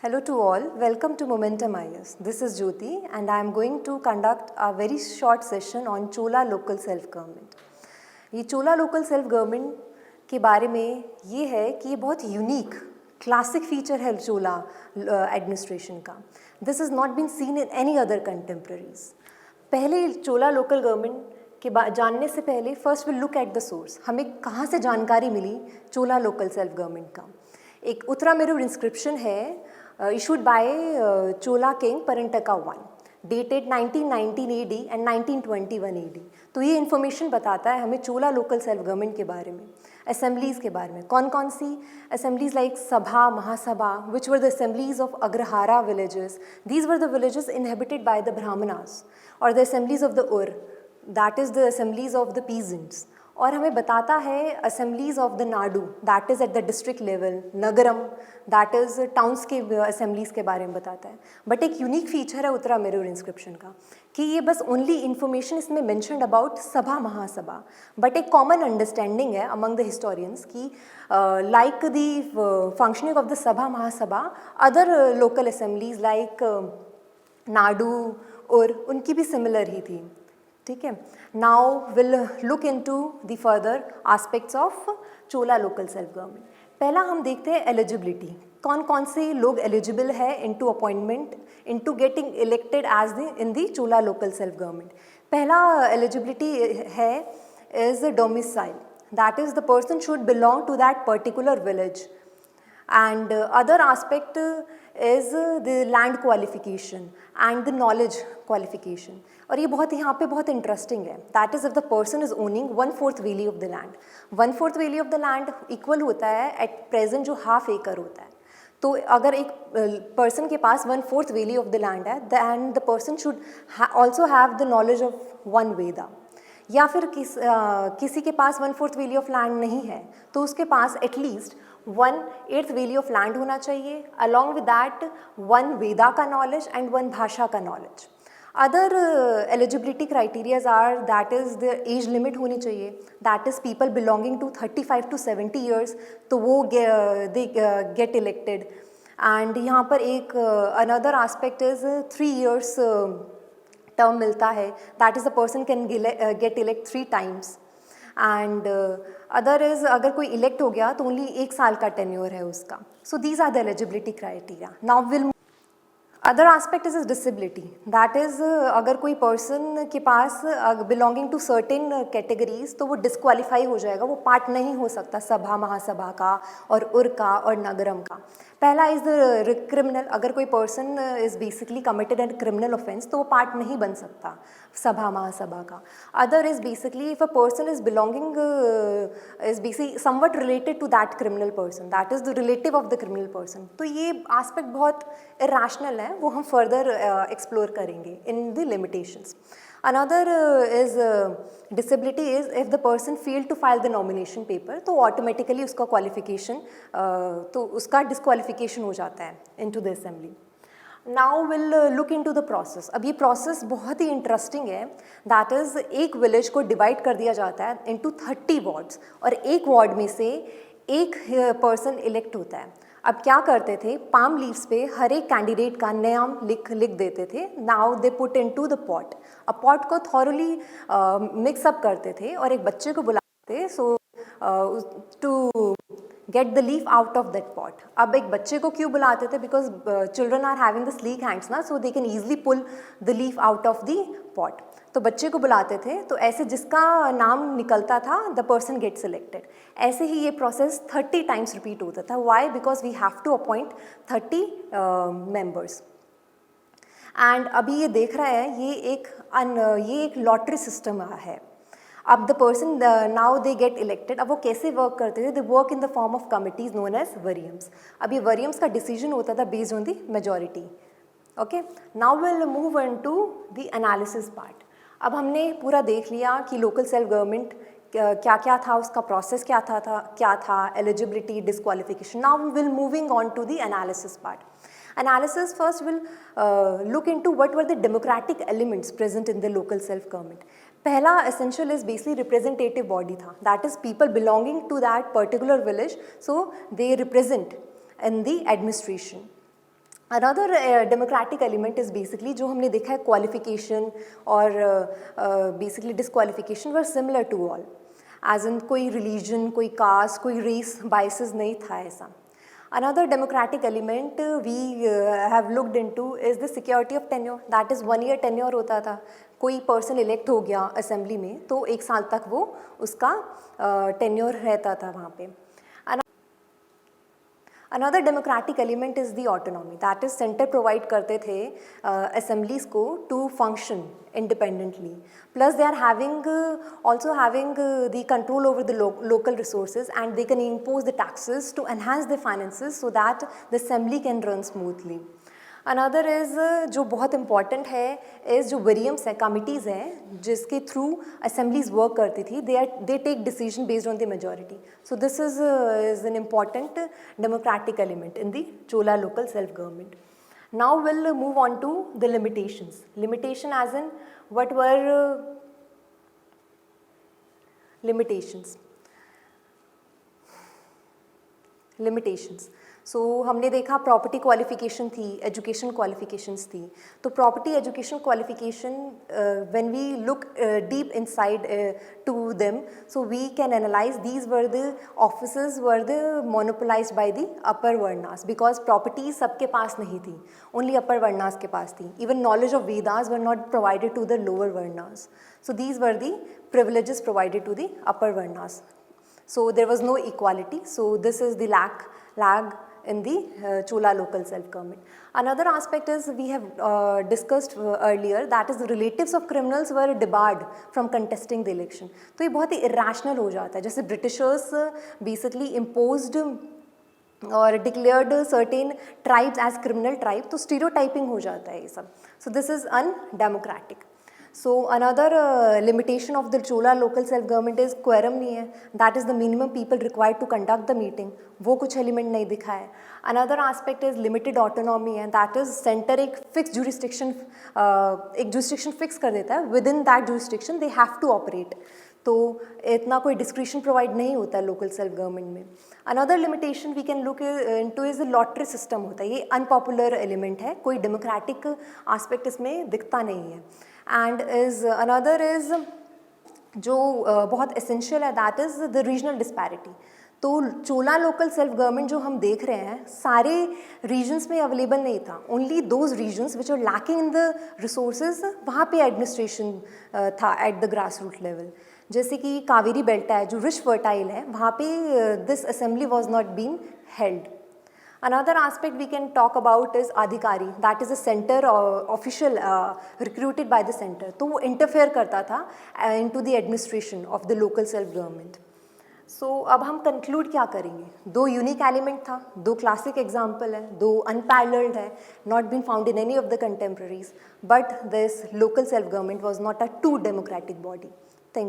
Hello to all, welcome to Momentum IS. This is Jyoti and I am going to conduct a very short session on Chola Local Self Government. ये चोला local self government के बारे में ये है कि ये बहुत unique classic feature है चोला एडमिनिस्ट्रेशन का. This is not been seen in any other contemporaries. पहले चोला लोकल गवर्नमेंट के जानने से पहले first will look at the source. हमें कहाँ से जानकारी मिली चोला लोकल सेल्फ गवर्नमेंट का. एक उत्तरामेरूर इंस्क्रिप्शन है issued by Chola King Parantaka I, dated 1919 AD and 1921 AD. तो ये इन्फॉर्मेशन बताता है हमें चोला लोकल सेल्फ गवर्नमेंट के बारे में, असेंबलीज़ के बारे में. कौन कौन सी assemblies? Like sabha, mahasabha, which were the assemblies of agrahara villages. These were the villages inhabited by the Brahmanas. और the assemblies of the ur, that is the assemblies of the peasants. और हमें बताता है assemblies of the nadu, that is at the district level. Nagaram, that is towns के assemblies के बारे में बताता है. बट एक यूनिक फीचर है उत्तरामेरूर इंस्क्रिप्शन का कि ये बस ओनली इन्फॉर्मेशन इसमें mentioned about sabha mahasabha. But एक कॉमन अंडरस्टैंडिंग है अमंग द हिस्टोरियंस की like the functioning of the sabha mahasabha, other local assemblies like nadu और उनकी भी सिमिलर ही थी. ठीक है. Now will look into the further aspects of Chola local self government. पहला हम देखते हैं एलिजिबिलिटी. कौन कौन से लोग एलिजिबल है into appointment, into getting elected as the in the Chola local self government. पहला एलिजिबिलिटी है is domicile. That is the person should belong to that particular village. And other aspect is the land qualification and the knowledge qualification. और ये बहुत यहाँ पे बहुत interesting है. That is if the person is owning 1/4 veli of the land. 1/4 veli of the land equal होता है at present जो ½ एकड़ होता है. तो अगर एक पर्सन के पास 1/4 वेली ऑफ द लैंड है, then the person should also have the knowledge of 1 Veda. या फिर किसी के पास 1/4 वेली ऑफ लैंड नहीं है तो उसके पास एटलीस्ट 1/8 वेली ऑफ लैंड होना चाहिए, अलॉन्ग विद दैट 1 वेदा का नॉलेज एंड 1 भाषा का knowledge. Other eligibility criterias are that is the age limit होनी चाहिए. That is people belonging to 35 to 70 years, तो वो दे गेट इलेक्टेड. एंड यहाँ पर एक another aspect is 3 years term मिलता है. That is the person can get elect 3 times. And other is अगर कोई इलेक्ट हो गया तो ओनली 1 साल का टेन्योर है उसका. So these are the eligibility criteria. Now will other aspect is disability. That is अगर कोई पर्सन के पास बिलोंगिंग टू सर्टेन कैटेगरीज तो वो डिस्क्वालीफाई हो जाएगा, वो पार्ट नहीं हो सकता सभा महासभा का और उर का और नगरम का. पहला इज़ द क्रिमिनल. अगर कोई person is basically committed and criminal offence तो वो पार्ट नहीं बन सकता सभा महासभा का. Other is basically if a person is belonging is basically somewhat related to that criminal person, that is the relative of the criminal person. तो ये aspect बहुत irrational है, वो हम फर्दर एक्सप्लोर करेंगे in the limitations. Another is disability is if the person failed to file the nomination paper तो automatically उसका qualification तो उसका disqualification हो जाता है into the assembly. Now we'll look into the process. अब ये process बहुत ही interesting है. That is एक village को divide कर दिया जाता है into 30 wards और एक ward में से एक person elect होता है. अब क्या करते थे, पाम लीव्स पे हर एक कैंडिडेट का नाम लिख देते थे. Now they put into the pot. अब पॉट को थॉरली मिक्सअप करते थे और एक बच्चे को बुलाते थे so to get the leaf out of that pot. अब एक बच्चे को क्यों बुलाते थे? Because children are having the sleek hands ना, so they can easily pull the leaf out of the pot. तो बच्चे को बुलाते थे, तो ऐसे जिसका नाम निकलता था द पर्सन गेट सिलेक्टेड. ऐसे ही ये प्रोसेस 30 times रिपीट होता था. Why? Because we have to appoint 30 members. And अभी ये देख रहा है ये एक लॉटरी सिस्टम है. अब the person now they get elected. अब वो कैसे वर्क करते थे? They work in the form of committees known as variyams. अब ये वरियम्स का डिसीजन होता था based on the majority. Okay. Now will move on to the analysis part. अब हमने पूरा देख लिया कि लोकल सेल्फ गवर्नमेंट क्या क्या था, उसका प्रोसेस क्या था, eligibility, disqualification. Now will moving on to the analysis part. Analysis first will look into what were the democratic elements present in the local self-government. पहला essential is basically representative body था. That is people belonging to that particular village, so they represent in the administration. Another democratic element is basically जो हमने देखा है qualification और basically disqualification were similar to all, as in कोई religion, कोई cast, कोई race biases नहीं था ऐसा. Another democratic element we have looked into is the security of tenure. That is 1 year tenure होता था. कोई पर्सन इलेक्ट हो गया असेंबली में तो 1 साल तक वो उसका टेन्योर रहता था वहाँ पे. Another democratic element is the autonomy. That is centre provide करते थे assemblies को to function independently. Plus they are having also having the control over the local resources, and they can impose the taxes to enhance the finances so that the assembly can run smoothly. Another is जो बहुत important है is जो वेरियम्स है, committees हैं जिसके through assemblies work करती थी, they take decision based on the majority. So this is an important democratic element in the Chola local self government. Now will move on to the limitations. Limitation as in what were limitations. So हमने देखा property qualification थी, education qualifications थी. तो property education qualification when we look deep inside to them, so we can analyse these were the offices were the monopolised by the upper वर्नास, because property सबके पास नहीं थी, only अपर वर्नास के पास थी. Even knowledge of Vedas were not provided to the lower varnas. So these were the privileges provided to the upper varnas. So there was no equality. So this is the lag in the Chola local self-government. Another aspect is we have discussed earlier, that is the relatives of criminals were debarred from contesting the election. तो ये बहुत ही irrational हो जाता है. जैसे Britishers basically imposed और declared certain tribes as criminal tribe, तो stereotyping हो जाता है ये सब. So this is undemocratic. So another limitation of the Chola local self-government is quorum नहीं है. That is the minimum people required to conduct the meeting. वो कुछ element नहीं दिखा है. Another aspect is limited autonomy है. That is center एक fixed jurisdiction, एक jurisdiction fix कर देता है. Within that jurisdiction they have to operate. तो इतना कोई discretion provide नहीं होता है local self-government में. Another limitation we can look into is the lottery system होता है. ये unpopular element है. कोई democratic aspect इसमें दिखता नहीं है. एंड इज़ अनदर इज़ जो बहुत एसेंशियल है, that is the regional disparity. तो चोला लोकल सेल्फ गवर्नमेंट जो हम देख रहे हैं सारे रीजन्स में अवेलेबल नहीं था. Only those reasons which are lacking in the resources, वहाँ पे एडमिनिस्ट्रेशन था at the grass root level. जैसे कि कावेरी बेल्ट है जो रिच फर्टाइल है, वहाँ पे this assembly was not been held. Another aspect we can talk about is Adhikari, that is a center official recruited by the center. तो वो interfere करता था into the administration of the local self government. So अब हम conclude क्या करेंगे? 2 unique element था, 2 classic example है, 2 unparalleled है, not been found in any of the contemporaries. But this local self government was not a too democratic body.